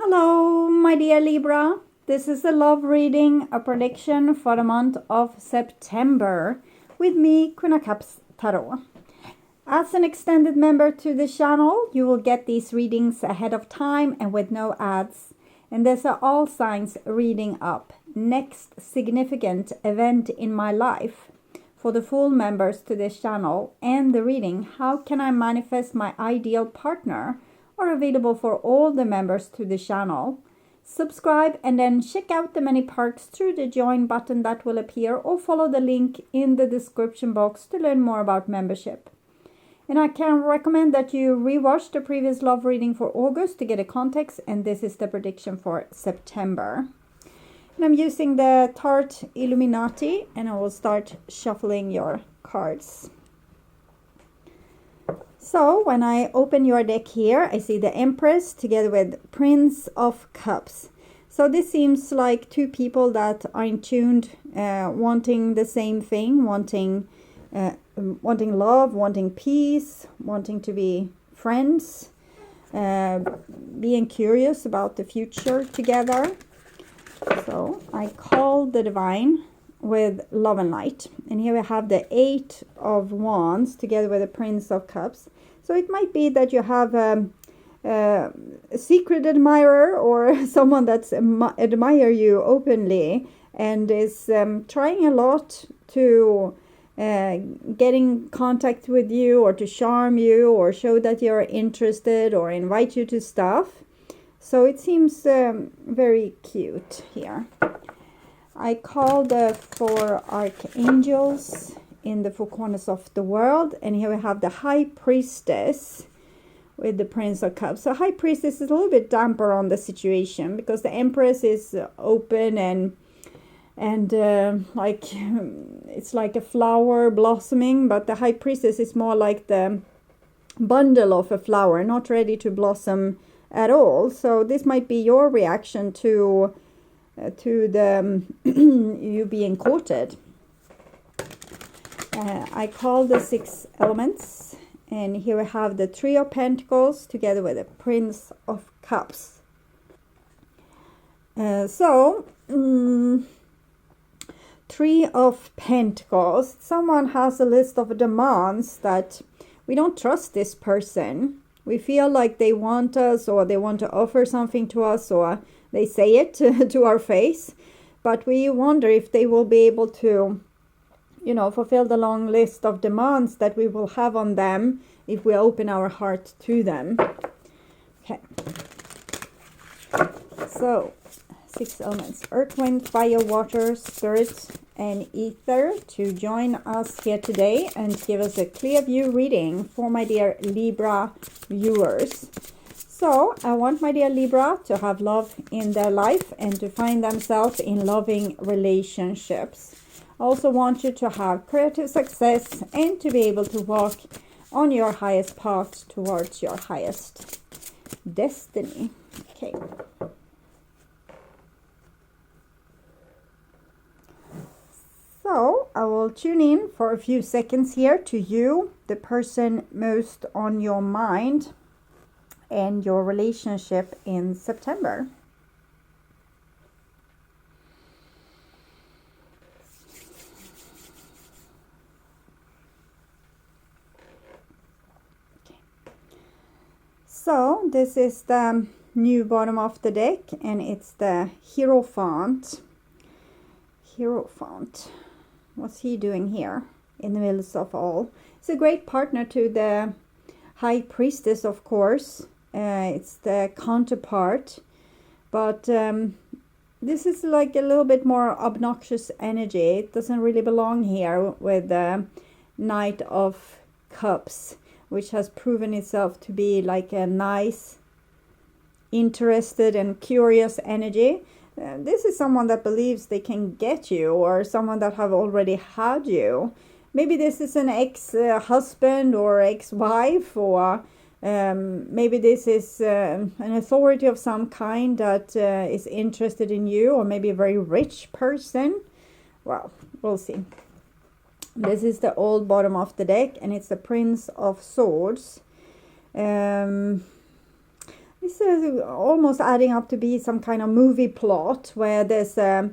Hello, my dear Libra. This is a love reading, a prediction for the month of September with me, Queen of Cups Tarot. As an extended member to the channel, you will get these readings ahead of time and with no ads. And these are all signs reading up. Next significant event in my life. For the full members to this channel and the reading, how can I manifest my ideal partner? Are available for all the members to the channel. Subscribe and then check out the many perks through the join button that will appear, or follow the link in the description box to learn more about membership. And I can recommend that you rewatch the previous love reading for August to get a context, and this is the prediction for September. And I'm using the Tart Illuminati, and I will start shuffling your cards. So when I open your deck here, I see the Empress together with Prince of Cups. So this seems like two people that are in tune, wanting the same thing, wanting love, wanting peace, wanting to be friends, being curious about the future together. So I call the Divine with Love and Light. And here we have the Eight of Wands together with the Prince of Cups. So it might be that you have a secret admirer, or someone that's admire you openly and is trying a lot to get in contact with you, or to charm you, or show that you're interested, or invite you to stuff. So it seems very cute here. I call the four archangels in the four corners of the world, and here we have the High Priestess with the Prince of Cups. So High Priestess is a little bit damper on the situation, because the Empress is open and like it's like a flower blossoming, but the High Priestess is more like the bundle of a flower, not ready to blossom at all. So this might be your reaction to the you being courted. I call the six elements, and here we have the Three of Pentacles together with the Prince of Cups. Three of Pentacles. Someone has a list of demands that we don't trust this person. We feel like they want us, or they want to offer something to us, or they say it to our face, but we wonder if they will be able to, you know, fulfill the long list of demands that we will have on them if we open our heart to them. Okay. So, six elements: earth, wind, fire, water, spirit, and ether to join us here today and give us a clear view reading for my dear Libra viewers. So I want my dear Libra to have love in their life and to find themselves in loving relationships. I also want you to have creative success and to be able to walk on your highest path towards your highest destiny. Okay. So I will tune in for a few seconds here to you, the person most on your mind, and your relationship in September. Okay. So this is the new bottom of the deck, and it's the Hierophant. Hierophant. What's he doing here in the midst of all? It's a great partner to the High Priestess, of course. It's the counterpart, but this is like a little bit more obnoxious energy. It doesn't really belong here with the Knight of Cups, which has proven itself to be like a nice, interested and curious energy. This is someone that believes they can get you, or someone that have already had you. Maybe this is an ex-husband or ex-wife, or maybe this is an authority of some kind that is interested in you, or maybe a very rich person. Well, we'll see. This is the old bottom of the deck, and it's the Prince of Swords. This is almost adding up to be some kind of movie plot where there's a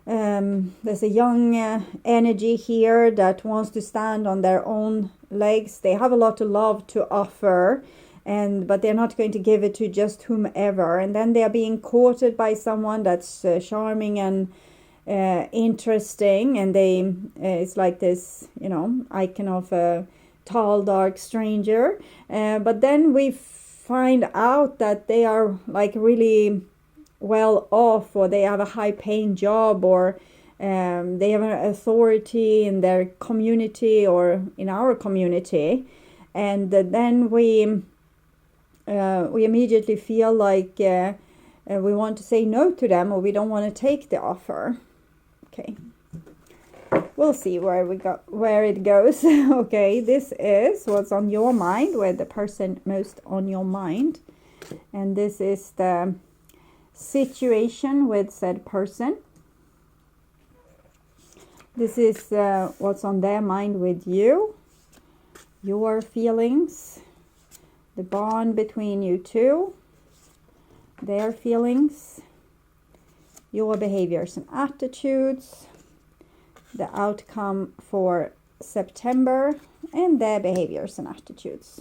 young energy here that wants to stand on their own legs. They have a lot of love to offer, but they're not going to give it to just whomever. And then they are being courted by someone that's charming and interesting, and it's like this, you know, icon of a tall, dark stranger. But then we find out that they are like really well off, or they have a high paying job, or they have an authority in their community or in our community, and then we immediately feel like we want to say no to them, or we don't want to take the offer. Okay, we'll see where it goes. Okay, this is what's on your mind, with the person most on your mind, and this is the situation with said person. This is what's on their mind with you, your feelings, the bond between you two, their feelings, your behaviors and attitudes, the outcome for September, and their behaviors and attitudes.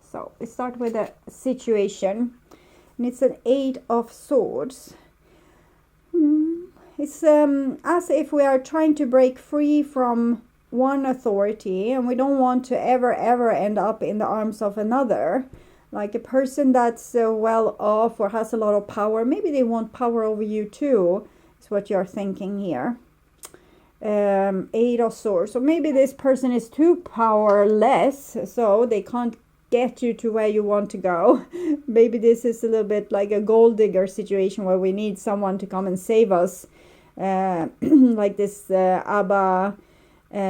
So we start with a situation, and it's an 8 of Swords. It's as if we are trying to break free from one authority, and we don't want to ever end up in the arms of another. Like a person that's well off or has a lot of power, maybe they want power over you too, is what you're thinking here. 8 of Swords. So maybe this person is too powerless, so they can't get you to where you want to go. Maybe this is a little bit like a gold digger situation where we need someone to come and save us. Like this ABBA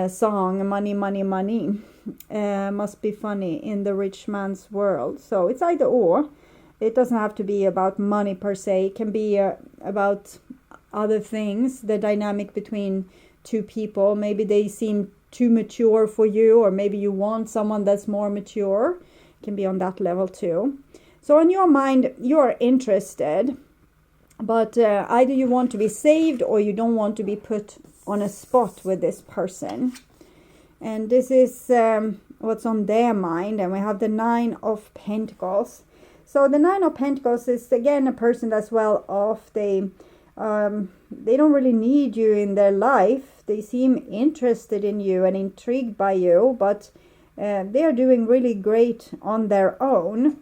song, money, money, money. Must be funny in the rich man's world. So it's either or. It doesn't have to be about money per se. It can be about other things, the dynamic between two people. Maybe they seem too mature for you, or maybe you want someone that's more mature. It can be on that level too. So in your mind, you're interested, but either you want to be saved or you don't want to be put on a spot with this person. And this is what's on their mind. And we have the 9 of Pentacles. So the 9 of Pentacles is again a person that's well off. They don't really need you in their life. They seem interested in you and intrigued by you, but they are doing really great on their own.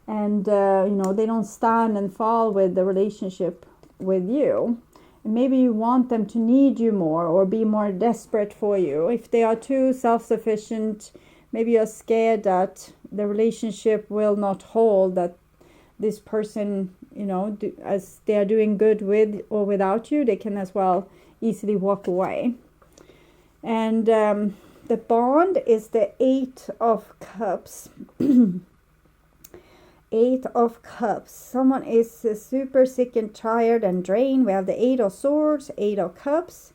And you know, they don't stand and fall with the relationship with you. Maybe you want them to need you more or be more desperate for you. If they are too self-sufficient, maybe you're scared that the relationship will not hold, that this person, you know, as they are doing good with or without you, they can as well easily walk away. And the bond is the 8 of Cups. 8 of Cups. Someone is super sick and tired and drained. We have the 8 of Swords, 8 of Cups.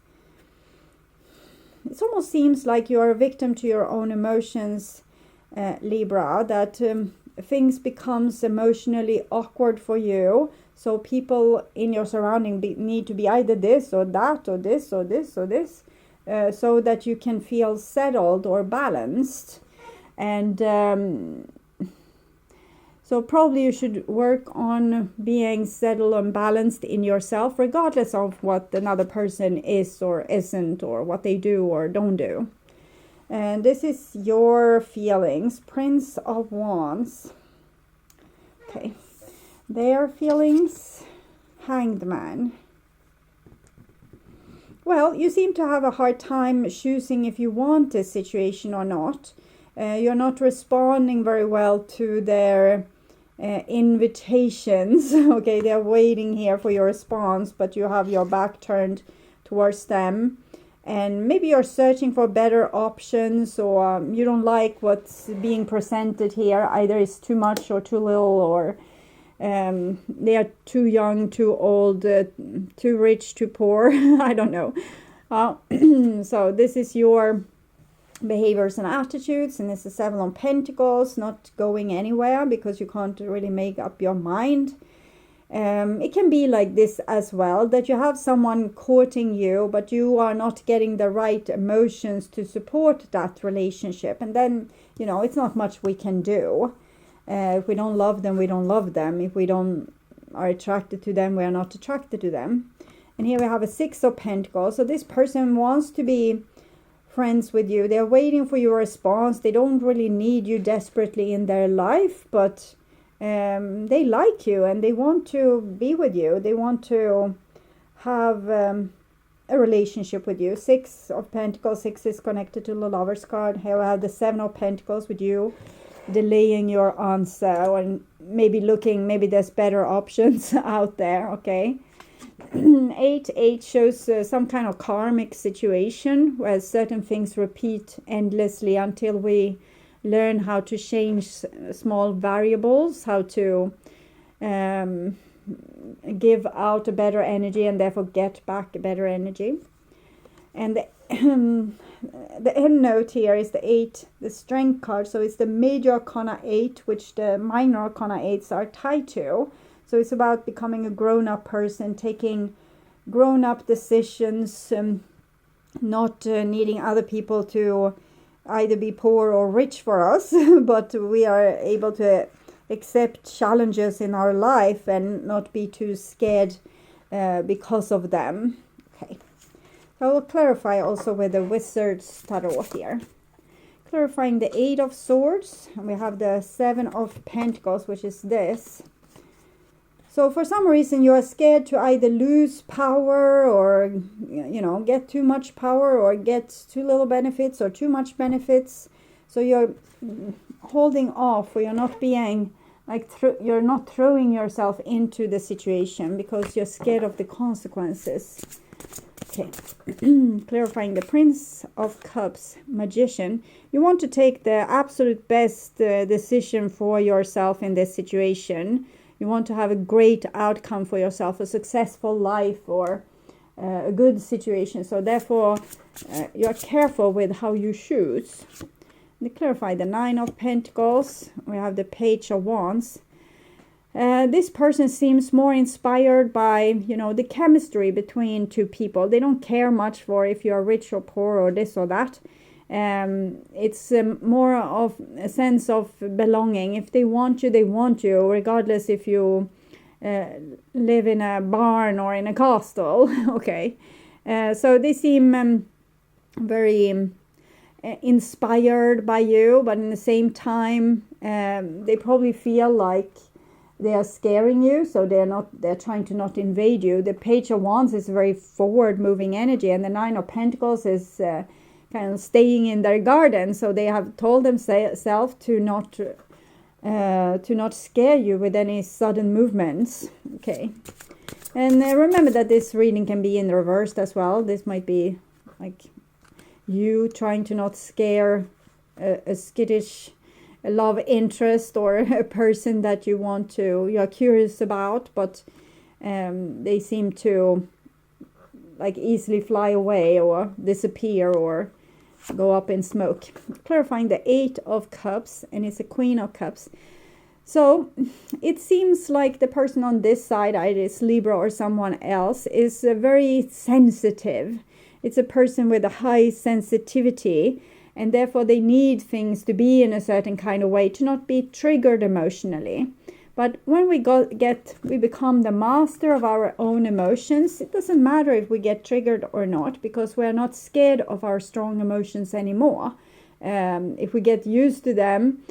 It almost seems like you are a victim to your own emotions, Libra, that things becomes emotionally awkward for you. So people in your surrounding need to be either this or that or this or this or this, so that you can feel settled or balanced. And so probably you should work on being settled and balanced in yourself, regardless of what another person is or isn't, or what they do or don't do. And this is your feelings. Prince of Wands. Okay. Their feelings. Hanged Man. Well, you seem to have a hard time choosing if you want this situation or not. You're not responding very well to their invitations. Okay, they're waiting here for your response, but you have your back turned towards them, and maybe you're searching for better options, or you don't like what's being presented here. Either it's too much or too little, or they are too young, too old, too rich, too poor. I don't know. So this is your behaviors and attitudes, and it's the Seven of Pentacles, not going anywhere because you can't really make up your mind. It can be like this as well, that you have someone courting you, but you are not getting the right emotions to support that relationship, and then, you know, it's not much we can do. If we don't love them, we don't love them. If we don't are attracted to them, we are not attracted to them. And here we have a Six of Pentacles. So this person wants to be friends with you. They're waiting for your response. They don't really need you desperately in their life, but they like you and they want to be with you. They want to have a relationship with you. Six of Pentacles, 6 is connected to the Lover's card. Here we have the Seven of Pentacles with you delaying your answer, and maybe there's better options out there. Okay. 8 shows some kind of karmic situation where certain things repeat endlessly until we learn how to change small variables, how to give out a better energy and therefore get back a better energy. And the end note here is the 8, the Strength card. So it's the Major Arcana 8, which the Minor Arcana 8s are tied to. So it's about becoming a grown-up person, taking grown-up decisions, not needing other people to either be poor or rich for us, but we are able to accept challenges in our life and not be too scared because of them. Okay. I will clarify also with the Wizard's Tarot here. Clarifying the 8 of Swords, and we have the 7 of Pentacles, which is this. So for some reason you are scared to either lose power or, you know, get too much power or get too little benefits or too much benefits. So you're holding off, or you're not being like, you're not throwing yourself into the situation because you're scared of the consequences. Okay. Clarifying the Prince of Cups, Magician. You want to take the absolute best decision for yourself in this situation. You want to have a great outcome for yourself, a successful life, or a good situation. So therefore, you are careful with how you choose. And clarify the 9 of Pentacles. We have the Page of Wands. This person seems more inspired by, you know, the chemistry between two people. They don't care much for if you are rich or poor or this or that. It's more of a sense of belonging. If they want you, regardless if you live in a barn or in a castle. Okay. So they seem very inspired by you, but in the same time, they probably feel like they are scaring you, so they're trying to not invade you. The Page of Wands is a very forward moving energy, and the 9 of Pentacles is kind of staying in their garden, so they have told themselves to not scare you with any sudden movements. Okay. And remember that this reading can be in reversed as well. This might be like you trying to not scare a skittish love interest or a person that you're curious about, but they seem to like easily fly away or disappear or go up in smoke. Clarifying the 8 of Cups, and it's a Queen of Cups. So it seems like the person on this side, either it's Libra or someone else, is very sensitive. It's a person with a high sensitivity, and therefore they need things to be in a certain kind of way to not be triggered emotionally. But when we become the master of our own emotions, it doesn't matter if we get triggered or not, because we're not scared of our strong emotions anymore. If we get used to them,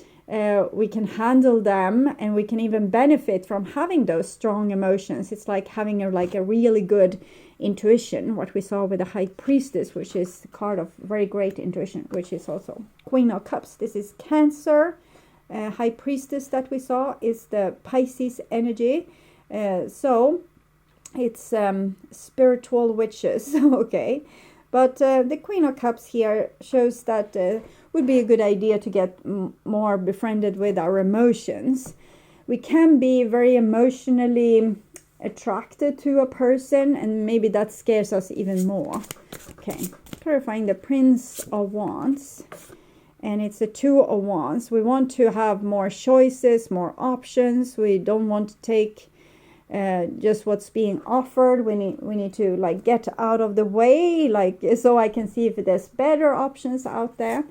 we can handle them, and we can even benefit from having those strong emotions. It's like having a really good intuition, what we saw with the High Priestess, which is the card of very great intuition, which is also Queen of Cups. This is Cancer. High Priestess that we saw is the Pisces energy. So it's spiritual witches. Okay. But the Queen of Cups here shows that would be a good idea to get more befriended with our emotions. We can be very emotionally attracted to a person, and maybe that scares us even more. Okay, clarifying the Prince of Wands, and it's the Two of Wands. We want to have more choices, more options. We don't want to take just what's being offered. We need to like get out of the way, like, so I can see if there's better options out there.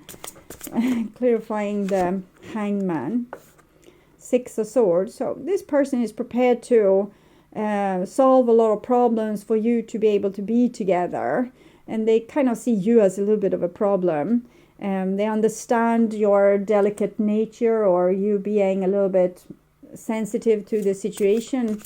Clarifying the Hangman, Six of Swords. So this person is prepared to solve a lot of problems for you to be able to be together, and they kind of see you as a little bit of a problem. They understand your delicate nature, or you being a little bit sensitive to the situation.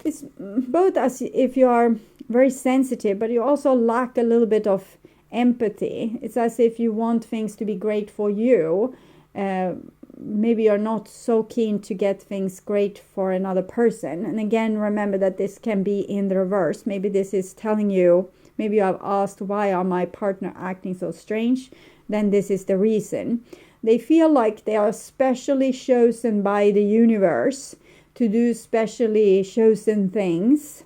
It's both as if you are very sensitive, but you also lack a little bit of empathy. It's as if you want things to be great for you. Maybe you're not so keen to get things great for another person. And again, remember that this can be in the reverse. Maybe this is telling you, maybe you have asked, why are my partner acting so strange? Then this is the reason. They feel like they are specially chosen by the universe to do specially chosen things,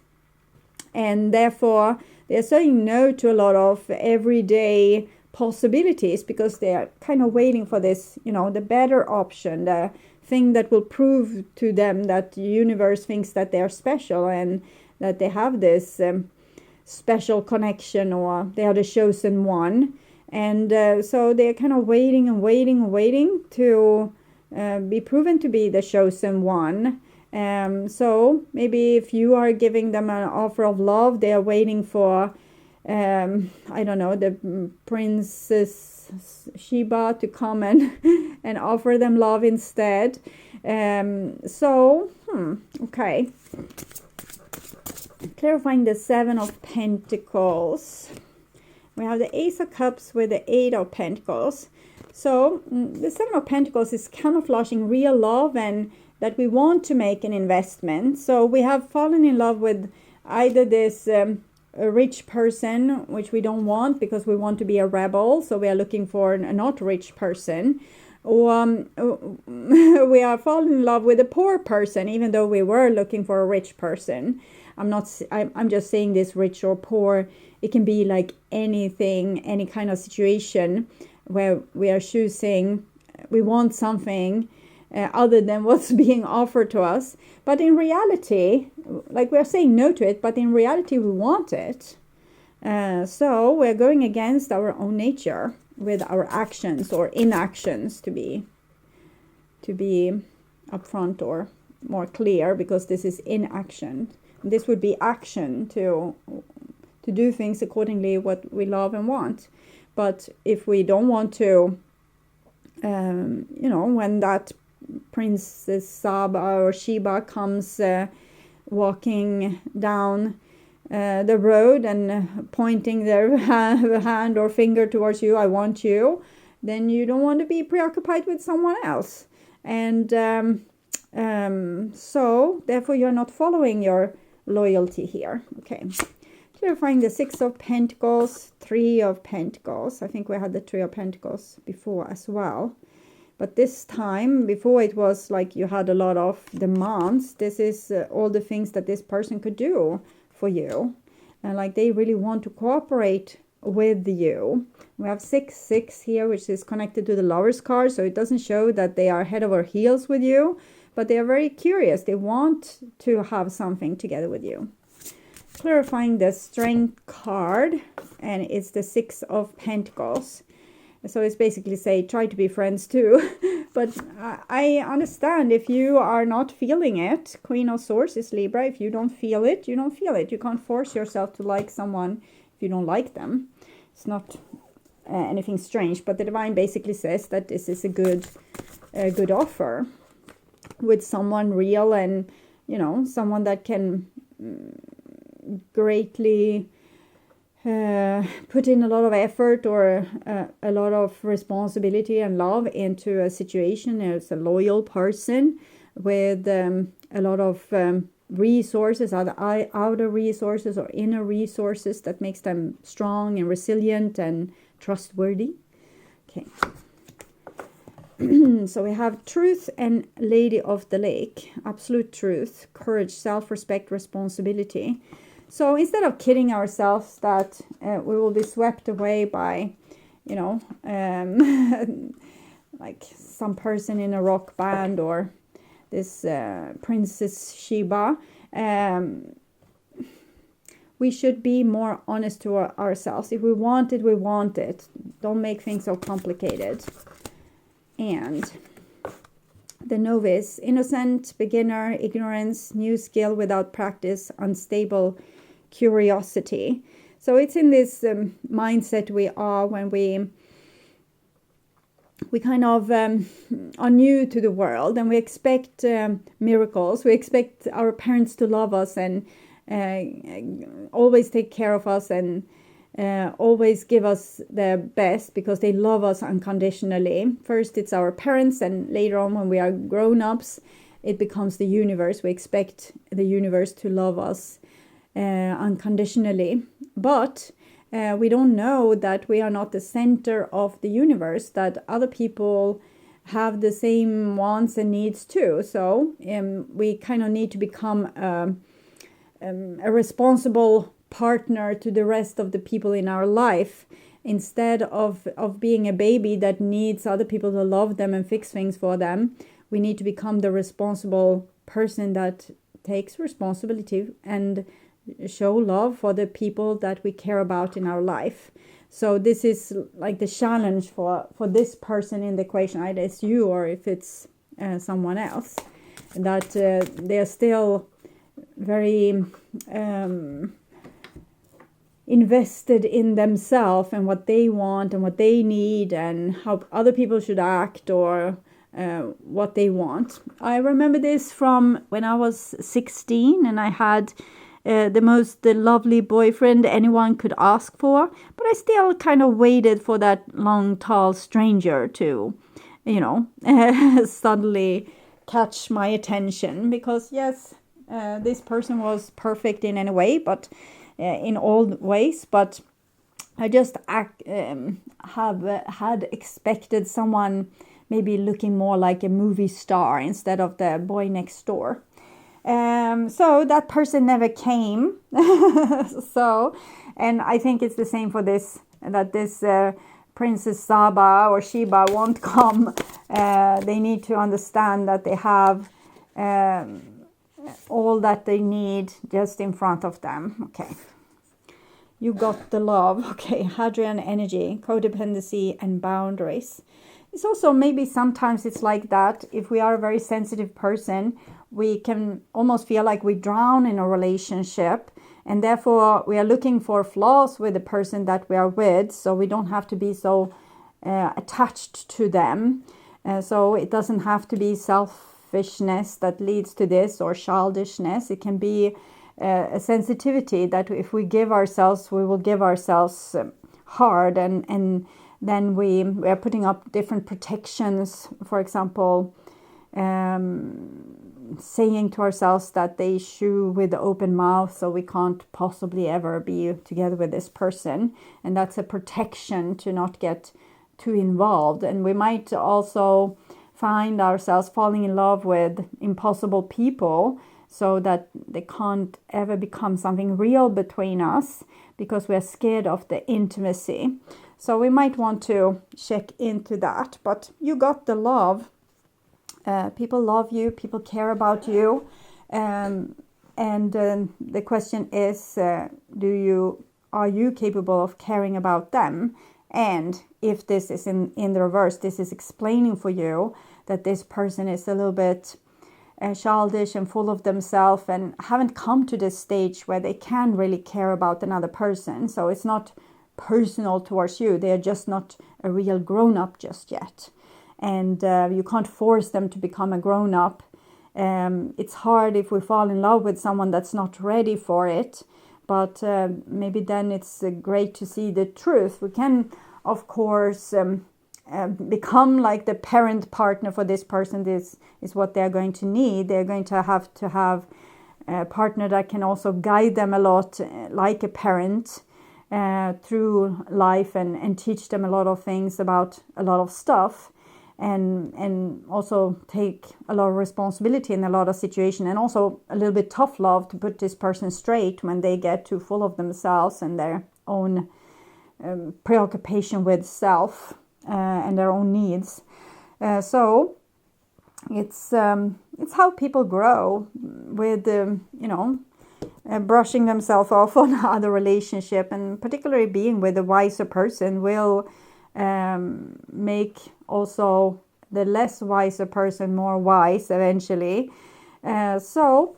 and therefore they're saying no to a lot of everyday possibilities, because they are kind of waiting for this, you know, the better option, the thing that will prove to them that the universe thinks that they are special and that they have this special connection, or they are the chosen one. And so they're kind of waiting and waiting and waiting to be proven to be the chosen one. So maybe if you are giving them an offer of love, they are waiting for, I don't know, the Princess Sheba to come and offer them love instead. Okay. Clarifying the Seven of Pentacles. We have the Ace of Cups with the Eight of Pentacles. So the Seven of Pentacles is camouflaging real love and that we want to make an investment. So we have fallen in love with either this a rich person, which we don't want because we want to be a rebel. So we are looking for a not rich person. Or we are falling in love with a poor person, even though we were looking for a rich person. I'm just saying this rich or poor. It can be like anything, any kind of situation where we are choosing, we want something other than what's being offered to us. But in reality, like, we are saying no to it, but in reality we want it. So we're going against our own nature with our actions or inactions, to be upfront or more clear, because this is inaction. This would be action to do things accordingly what we love and want. But if we don't want to, when that Princess Saba or Sheba comes walking down the road and pointing their hand or finger towards you, I want you, then you don't want to be preoccupied with someone else. And so therefore you're not following your loyalty here. Okay. Clarifying the Six of Pentacles, Three of Pentacles. I think we had the Three of Pentacles before as well. But this time, before it was like you had a lot of demands. This is all the things that this person could do for you. And like they really want to cooperate with you. We have 6-6 here, which is connected to the Lover's card. So it doesn't show that they are head over heels with you. But they are very curious. They want to have something together with you. Clarifying the Strength card, and it's the Six of Pentacles. So it's basically say, try to be friends too. But I understand if you are not feeling it. Queen of Swords is Libra. If you don't feel it, you don't feel it. You can't force yourself to like someone if you don't like them. It's not anything strange, but the Divine basically says that this is a good offer with someone real, and someone that can greatly put in a lot of effort or a lot of responsibility and love into a situation. It's a loyal person with a lot of resources, either outer resources or inner resources that makes them strong and resilient and trustworthy. Okay. So we have truth and Lady of the Lake, absolute truth, courage, self-respect, responsibility. So instead of kidding ourselves that we will be swept away by, you know, like some person in a rock band or this Princess Sheba, we should be more honest to ourselves. If we want it, we want it. Don't make things so complicated. And the novice, innocent, beginner, ignorance, new skill without practice, unstable curiosity. So it's in this mindset we are when we kind of are new to the world, and we expect miracles. We expect our parents to love us and always take care of us and always give us their best because they love us unconditionally. First it's our parents, and later on when we are grown-ups, it becomes the universe. We expect the universe to love us unconditionally. But we don't know that we are not the center of the universe, that other people have the same wants and needs too. So we kind of need to become a responsible partner to the rest of the people in our life, instead of being a baby that needs other people to love them and fix things for them. We need to become the responsible person that takes responsibility and show love for the people that we care about in our life. So this is like the challenge for this person in the equation, either it's you or if it's someone else, that they're still very invested in themselves and what they want and what they need and how other people should act or what they want. I remember this from when I was 16 and I had the lovely boyfriend anyone could ask for, but I still kind of waited for that long, tall stranger to, you know, suddenly catch my attention, because yes, this person was perfect in any way, but in all ways, but I just have had expected someone maybe looking more like a movie star instead of the boy next door. So that person never came. So, and I think it's the same for this, that this Princess Saba or Sheba won't come. They need to understand that they have all that they need just in front of them. Okay. You got the love. Okay. Hadrian energy, codependency and boundaries. It's also maybe sometimes it's like that. If we are a very sensitive person, we can almost feel like we drown in a relationship, and therefore we are looking for flaws with the person that we are with, so we don't have to be so attached to them. So it doesn't have to be selfishness that leads to this or childishness. It can be a sensitivity that if we give ourselves, we will give ourselves hard, and then we are putting up different protections. For example, saying to ourselves that they chew with the open mouth, so we can't possibly ever be together with this person, and that's a protection to not get too involved. And we might also find ourselves falling in love with impossible people, so that they can't ever become something real between us because we're scared of the intimacy. So we might want to check into that. But you got the love. People love you. People care about you. And the question is, are you capable of caring about them? And if this is in the reverse, this is explaining for you that this person is a little bit childish and full of themselves and haven't come to this stage where they can really care about another person. So it's not personal towards you. They are just not a real grown-up just yet. And you can't force them to become a grown-up. It's hard if we fall in love with someone that's not ready for it. But maybe then it's great to see the truth. We can, of course, become like the parent partner for this person. This is what they're going to need. They're going to have a partner that can also guide them a lot, like a parent, through life and teach them a lot of things about a lot of stuff. and also take a lot of responsibility in a lot of situations, and also a little bit tough love to put this person straight when they get too full of themselves and their own preoccupation with self and their own needs. So it's how people grow with brushing themselves off on other relationship, and particularly being with a wiser person will make also the less wiser person more wise eventually. So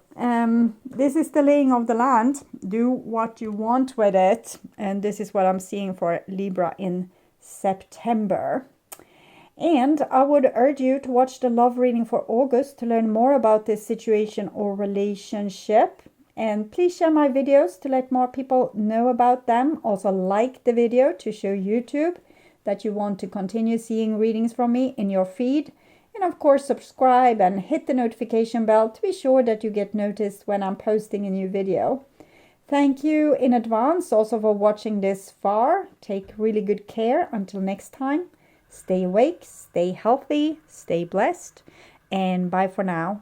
this is the laying of the land. Do what you want with it, and this is what I'm seeing for Libra in September. And I would urge you to watch the love reading for August to learn more about this situation or relationship. And please share my videos to let more people know about them. Also like the video to show YouTube that you want to continue seeing readings from me in your feed. And of course subscribe and hit the notification bell to be sure that you get noticed when I'm posting a new video. Thank you in advance also for watching this far. Take really good care. Until next time, stay awake, stay healthy, stay blessed, and bye for now.